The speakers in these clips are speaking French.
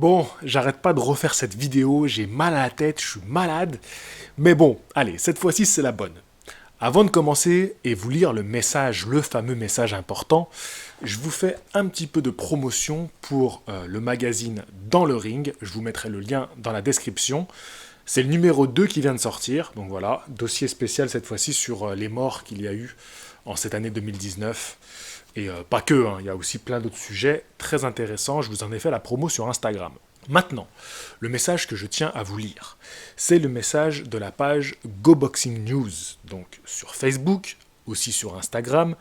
Bon, j'arrête pas de refaire cette vidéo, j'ai mal à la tête, je suis malade. Mais bon, allez, cette fois-ci c'est la bonne. Avant de commencer et vous lire le message, le fameux message important, je vous fais un petit peu de promotion pour le magazine Dans le Ring. Je vous mettrai le lien dans la description. C'est le numéro 2 qui vient de sortir. Donc voilà, dossier spécial cette fois-ci sur les morts qu'il y a eu en cette année 2019. Et pas que, il y a aussi plein d'autres sujets très intéressants. Je vous en ai fait la promo sur Instagram. Maintenant, le message que je tiens à vous lire, c'est le message de la page GoBoxing News, donc sur Facebook, aussi sur Instagram.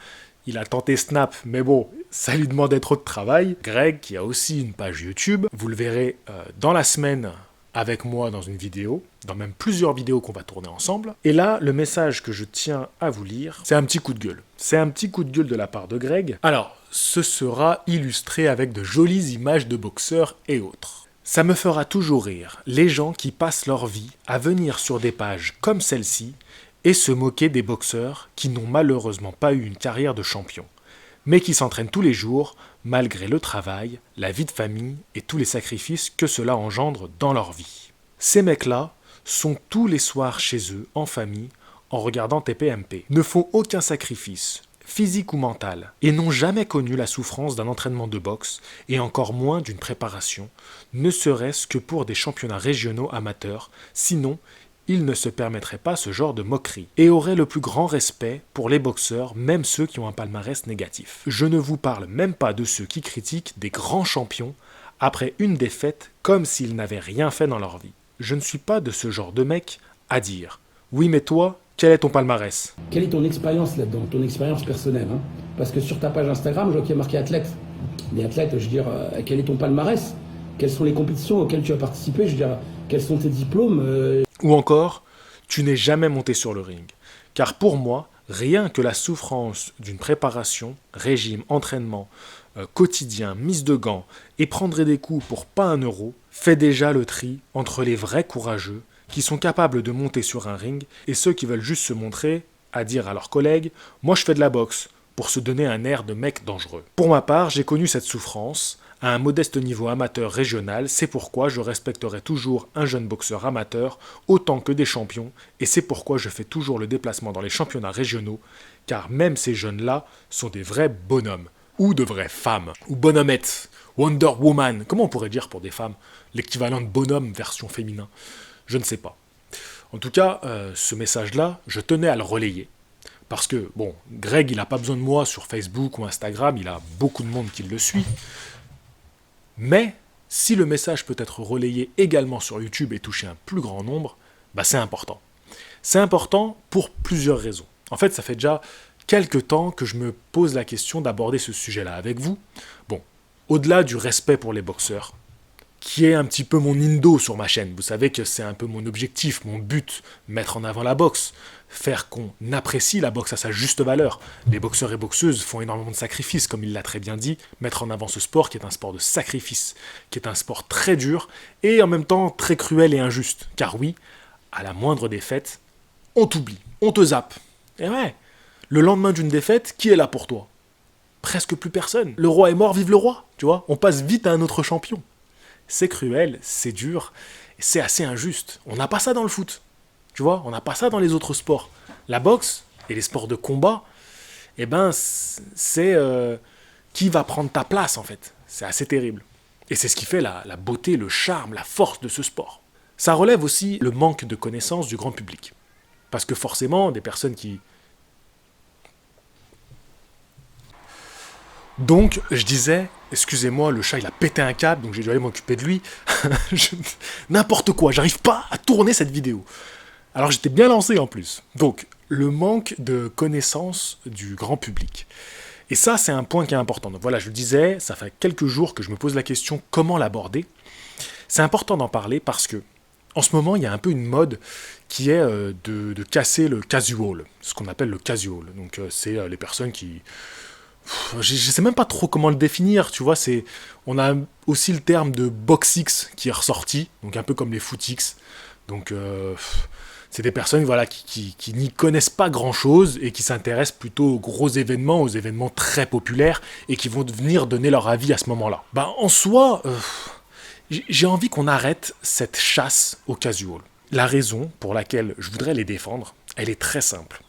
Il a tenté Snap, mais bon, ça lui demandait trop de travail. Greg, qui a aussi une page YouTube, vous le verrez dans la semaine avec moi dans une vidéo, dans même plusieurs vidéos qu'on va tourner ensemble. Et là, le message que je tiens à vous lire, c'est un petit coup de gueule. C'est un petit coup de gueule de la part de Greg. Alors, ce sera illustré avec de jolies images de boxeurs et autres. Ça me fera toujours rire, les gens qui passent leur vie à venir sur des pages comme celle-ci et se moquer des boxeurs qui n'ont malheureusement pas eu une carrière de champion, mais qui s'entraînent tous les jours, malgré le travail, la vie de famille et tous les sacrifices que cela engendre dans leur vie. Ces mecs-là sont tous les soirs chez eux, en famille, en regardant TPMP, ne font aucun sacrifice, physique ou mental, et n'ont jamais connu la souffrance d'un entraînement de boxe, et encore moins d'une préparation, ne serait-ce que pour des championnats régionaux amateurs, sinon ils ne se permettraient pas ce genre de moquerie, et auraient le plus grand respect pour les boxeurs, même ceux qui ont un palmarès négatif. Je ne vous parle même pas de ceux qui critiquent des grands champions après une défaite comme s'ils n'avaient rien fait dans leur vie. Je ne suis pas de ce genre de mec à dire « Oui mais toi, quel est ton palmarès ?» Quelle est ton expérience là-dedans, ton expérience personnelle Parce que sur ta page Instagram, je vois qu'il y a marqué athlète. Les athlètes, je veux dire, quel est ton palmarès? Quelles sont les compétitions auxquelles tu as participé? Je veux dire, quels sont tes diplômes Ou encore, tu n'es jamais monté sur le ring. Car pour moi, rien que la souffrance d'une préparation, régime, entraînement, quotidien, mise de gants et prendre des coups pour pas un euro, fait déjà le tri entre les vrais courageux qui sont capables de monter sur un ring et ceux qui veulent juste se montrer, à dire à leurs collègues « moi je fais de la boxe » pour se donner un air de mec dangereux. Pour ma part, j'ai connu cette souffrance à un modeste niveau amateur régional, c'est pourquoi je respecterai toujours un jeune boxeur amateur autant que des champions, et c'est pourquoi je fais toujours le déplacement dans les championnats régionaux, car même ces jeunes-là sont des vrais bonhommes, ou de vraies femmes, ou bonhommettes, Wonder Woman, comment on pourrait dire pour des femmes, l'équivalent de bonhomme version féminin, je ne sais pas. En tout cas, ce message-là, je tenais à le relayer. Parce que, bon, Greg, il n'a pas besoin de moi sur Facebook ou Instagram, il a beaucoup de monde qui le suit. Mais, si le message peut être relayé également sur YouTube et toucher un plus grand nombre, bah c'est important. C'est important pour plusieurs raisons. En fait, ça fait déjà quelques temps que je me pose la question d'aborder ce sujet-là avec vous. Bon, au-delà du respect pour les boxeurs, qui est un petit peu mon indo sur ma chaîne. Vous savez que c'est un peu mon objectif, mon but, mettre en avant la boxe, faire qu'on apprécie la boxe à sa juste valeur. Les boxeurs et boxeuses font énormément de sacrifices, comme il l'a très bien dit, mettre en avant ce sport qui est un sport de sacrifice, qui est un sport très dur et en même temps très cruel et injuste. Car oui, à la moindre défaite, on t'oublie, on te zappe. Et ouais, le lendemain d'une défaite, qui est là pour toi? Presque plus personne. Le roi est mort, vive le roi, tu vois. On passe vite à un autre champion. C'est cruel, c'est dur, et c'est assez injuste. On n'a pas ça dans le foot, tu vois, on n'a pas ça dans les autres sports. La boxe et les sports de combat, eh ben, c'est qui va prendre ta place en fait. C'est assez terrible. Et c'est ce qui fait la beauté, le charme, la force de ce sport. Ça relève aussi le manque de connaissance du grand public. Parce que forcément, des personnes qui... Donc, je disais, excusez-moi, le chat il a pété un câble, donc j'ai dû aller m'occuper de lui. N'importe quoi, j'arrive pas à tourner cette vidéo. Alors j'étais bien lancé en plus. Donc, le manque de connaissance du grand public. Et ça, c'est un point qui est important. Donc voilà, je le disais, ça fait quelques jours que je me pose la question comment l'aborder. C'est important d'en parler parce que, en ce moment, il y a un peu une mode qui est de casser le casual, ce qu'on appelle le casual. Donc c'est les personnes qui... Je sais même pas trop comment le définir, tu vois, on a aussi le terme de boxix qui est ressorti, donc un peu comme les footix. Donc c'est des personnes voilà, qui n'y connaissent pas grand-chose et qui s'intéressent plutôt aux gros événements, aux événements très populaires et qui vont venir donner leur avis à ce moment-là. En soi, J'ai envie qu'on arrête cette chasse au casual. La raison pour laquelle je voudrais les défendre, elle est très simple.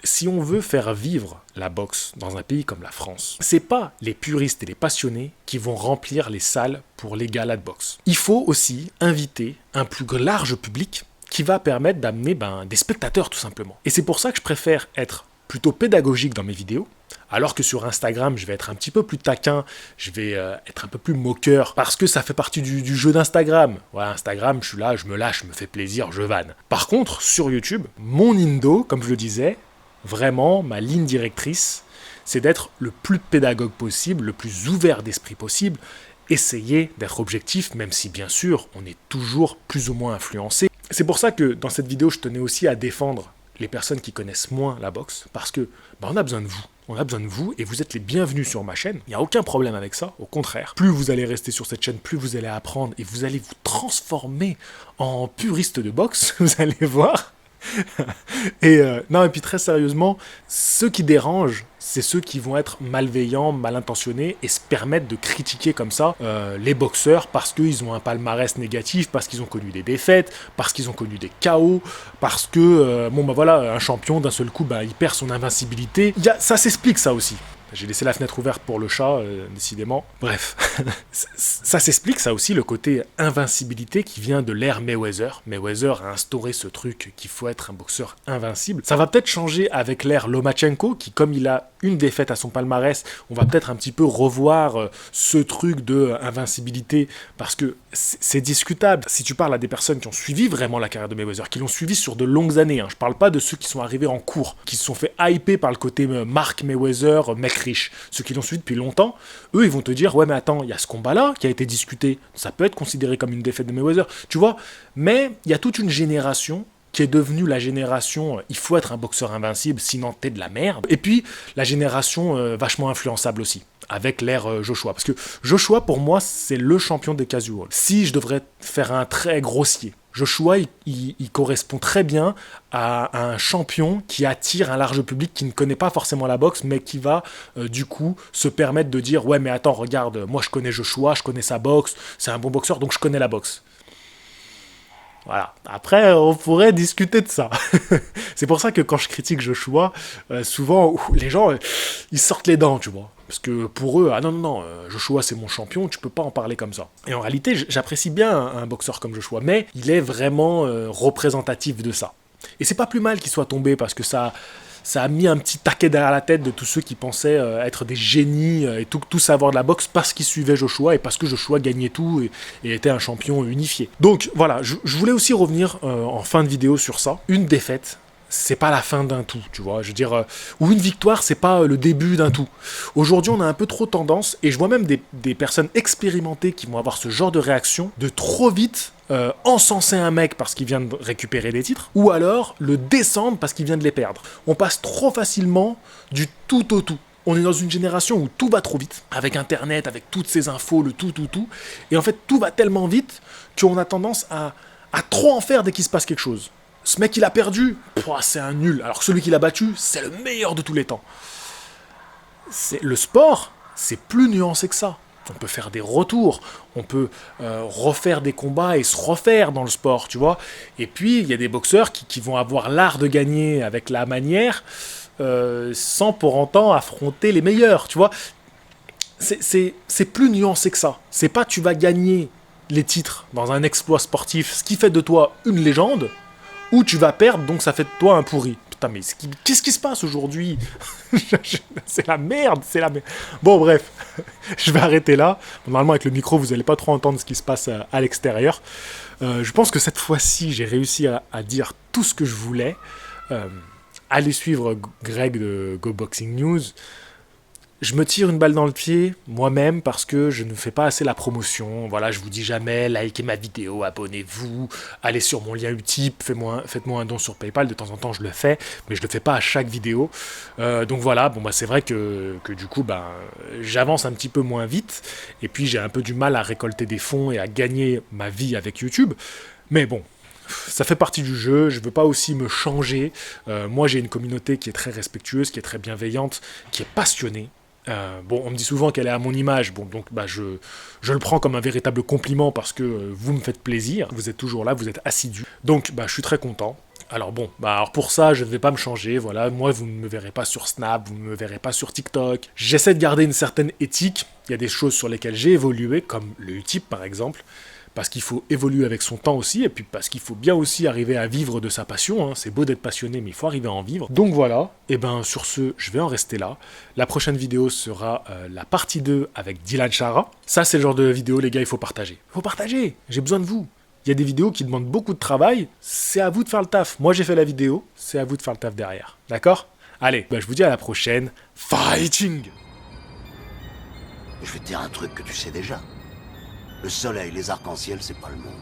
Si on veut faire vivre la boxe dans un pays comme la France, c'est pas les puristes et les passionnés qui vont remplir les salles pour les galas de boxe. Il faut aussi inviter un plus large public qui va permettre d'amener des spectateurs tout simplement. Et c'est pour ça que je préfère être plutôt pédagogique dans mes vidéos, alors que sur Instagram, je vais être un petit peu plus taquin, je vais être un peu plus moqueur, parce que ça fait partie du jeu d'Instagram. Voilà, Instagram, je suis là, je me lâche, je me fais plaisir, je vanne. Par contre, sur YouTube, mon indo, comme je le disais, vraiment, ma ligne directrice, c'est d'être le plus pédagogue possible, le plus ouvert d'esprit possible, essayer d'être objectif, même si bien sûr, on est toujours plus ou moins influencé. C'est pour ça que dans cette vidéo, je tenais aussi à défendre les personnes qui connaissent moins la boxe, parce que on a besoin de vous. On a besoin de vous et vous êtes les bienvenus sur ma chaîne. Il n'y a aucun problème avec ça, au contraire. Plus vous allez rester sur cette chaîne, plus vous allez apprendre et vous allez vous transformer en puriste de boxe, vous allez voir. Et puis très sérieusement, ceux qui dérangent, c'est ceux qui vont être malveillants, mal intentionnés et se permettre de critiquer comme ça les boxeurs parce qu'ils ont un palmarès négatif, parce qu'ils ont connu des défaites, parce qu'ils ont connu des KO, parce que un champion d'un seul coup il perd son invincibilité. Ça s'explique ça aussi. J'ai laissé la fenêtre ouverte pour le chat, décidément. Bref, ça s'explique, ça aussi, le côté invincibilité qui vient de l'ère Mayweather. Mayweather a instauré ce truc qu'il faut être un boxeur invincible. Ça va peut-être changer avec l'ère Lomachenko, qui, comme il a une défaite à son palmarès, on va peut-être un petit peu revoir ce truc de invincibilité, parce que c'est discutable. Si tu parles à des personnes qui ont suivi vraiment la carrière de Mayweather, qui l'ont suivi sur de longues années, je parle pas de ceux qui sont arrivés en cours, qui se sont fait hyper par le côté Mark Mayweather, mec riche, ceux qui l'ont suivi depuis longtemps, eux ils vont te dire ouais mais attends, il y a ce combat là qui a été discuté, ça peut être considéré comme une défaite de Mayweather, tu vois, mais il y a toute une génération qui est devenue la génération il faut être un boxeur invincible sinon t'es de la merde, et puis la génération vachement influençable aussi avec l'ère Joshua, parce que Joshua pour moi c'est le champion des casuals. Si je devrais faire un trait grossier, Joshua, il correspond très bien à un champion qui attire un large public qui ne connaît pas forcément la boxe, mais qui va du coup se permettre de dire « Ouais, mais attends, regarde, moi je connais Joshua, je connais sa boxe, c'est un bon boxeur, donc je connais la boxe. » Voilà. Après, on pourrait discuter de ça. C'est pour ça que quand je critique Joshua, souvent, les gens, ils sortent les dents, tu vois. Parce que pour eux, ah non, Joshua c'est mon champion, tu peux pas en parler comme ça. Et en réalité, j'apprécie bien un boxeur comme Joshua, mais il est vraiment représentatif de ça. Et c'est pas plus mal qu'il soit tombé, parce que ça a mis un petit taquet derrière la tête de tous ceux qui pensaient être des génies et tout savoir de la boxe parce qu'ils suivaient Joshua et parce que Joshua gagnait tout et était un champion unifié. Donc voilà, je voulais aussi revenir en fin de vidéo sur ça. Une défaite, c'est pas la fin d'un tout, tu vois, je veux dire, ou une victoire, c'est pas le début d'un tout. Aujourd'hui, on a un peu trop tendance, et je vois même des personnes expérimentées qui vont avoir ce genre de réaction, de trop vite encenser un mec parce qu'il vient de récupérer des titres, ou alors le descendre parce qu'il vient de les perdre. On passe trop facilement du tout au tout. On est dans une génération où tout va trop vite, avec Internet, avec toutes ces infos, le tout, et en fait, tout va tellement vite qu'on a tendance à trop en faire dès qu'il se passe quelque chose. Ce mec, il a perdu, c'est un nul. Alors que celui qui l'a battu, c'est le meilleur de tous les temps. Le sport, c'est plus nuancé que ça. On peut faire des retours, on peut refaire des combats et se refaire dans le sport, tu vois. Et puis, il y a des boxeurs qui vont avoir l'art de gagner avec la manière, sans pour autant affronter les meilleurs, tu vois. C'est plus nuancé que ça. C'est pas tu vas gagner les titres dans un exploit sportif, ce qui fait de toi une légende, ou tu vas perdre, donc ça fait de toi un pourri. Putain, mais qu'est-ce qui se passe aujourd'hui? C'est la merde. Bon, bref, je vais arrêter là. Normalement, avec le micro, vous n'allez pas trop entendre ce qui se passe à l'extérieur. Je pense que cette fois-ci, j'ai réussi à dire tout ce que je voulais. Allez suivre Greg de Go Boxing News. Je me tire une balle dans le pied, moi-même, parce que je ne fais pas assez la promotion. Voilà, je vous dis jamais, likez ma vidéo, abonnez-vous, allez sur mon lien Utip, faites-moi un don sur PayPal, de temps en temps je le fais, mais je le fais pas à chaque vidéo. Donc voilà, c'est vrai que du coup, j'avance un petit peu moins vite, et puis j'ai un peu du mal à récolter des fonds et à gagner ma vie avec YouTube. Mais bon, ça fait partie du jeu, je veux pas aussi me changer. Moi j'ai une communauté qui est très respectueuse, qui est très bienveillante, qui est passionnée. Bon, on me dit souvent qu'elle est à mon image, bon, donc bah, je le prends comme un véritable compliment parce que vous me faites plaisir, vous êtes toujours là, vous êtes assidus. Donc bah, je suis très content. Alors bon, bah alors pour ça, je ne vais pas me changer, voilà, moi vous ne me verrez pas sur Snap, vous ne me verrez pas sur TikTok. J'essaie de garder une certaine éthique, il y a des choses sur lesquelles j'ai évolué, comme le Utip par exemple, parce qu'il faut évoluer avec son temps aussi, et puis parce qu'il faut bien aussi arriver à vivre de sa passion, hein. C'est beau d'être passionné, mais il faut arriver à en vivre. Donc voilà, et ben sur ce, je vais en rester là. La prochaine vidéo sera la partie 2 avec Dylan Chara. Ça c'est le genre de vidéo, les gars, il faut partager. Il faut partager, j'ai besoin de vous. Il y a des vidéos qui demandent beaucoup de travail, c'est à vous de faire le taf. Moi j'ai fait la vidéo, c'est à vous de faire le taf derrière. D'accord ? Allez, bah, je vous dis à la prochaine. Fighting! Je vais te dire un truc que tu sais déjà. Le soleil, les arcs-en-ciel, c'est pas le monde.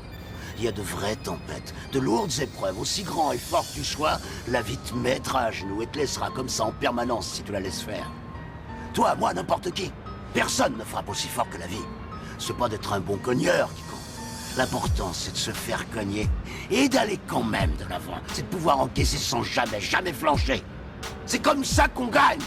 Il y a de vraies tempêtes, de lourdes épreuves, aussi grand et fort que tu sois, la vie te mettra à genoux et te laissera comme ça en permanence si tu la laisses faire. Toi, moi, n'importe qui. Personne ne frappe aussi fort que la vie. C'est pas d'être un bon cogneur qui compte. L'important, c'est de se faire cogner et d'aller quand même de l'avant. C'est de pouvoir encaisser sans jamais flancher. C'est comme ça qu'on gagne.